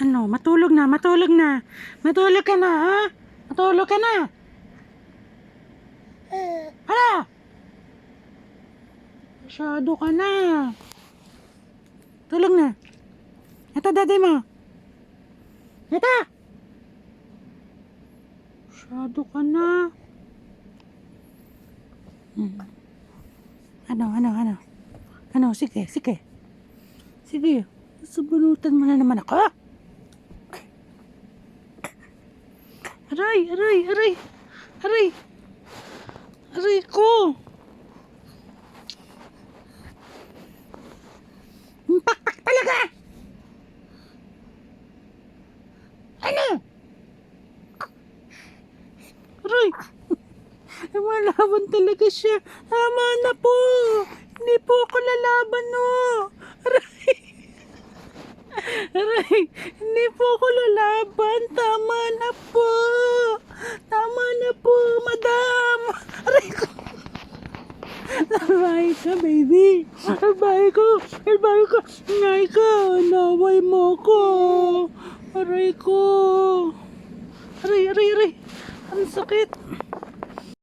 Ano, matulog na, matulog na. Matulog ka na, ha? Matulog ka na. Hala! Masyado ka na. Tulog na. Ito, daddy mo. Ito! Masyado ka na. Ano? Ano, sige. Sige, subunutan mo na naman ako. Aray ko. Pakpak talaga. Ano? Aray. Malaban talaga siya. Tama na po. Hindi po ako lalaban, no. Aray, hindi po ako lalaban. Tama na po. Tama na po, madam. Aray ko. Aray ka, baby. Aray ko. Ngay ka. Naway mo ko. Aray ko. Aray. Ang sakit.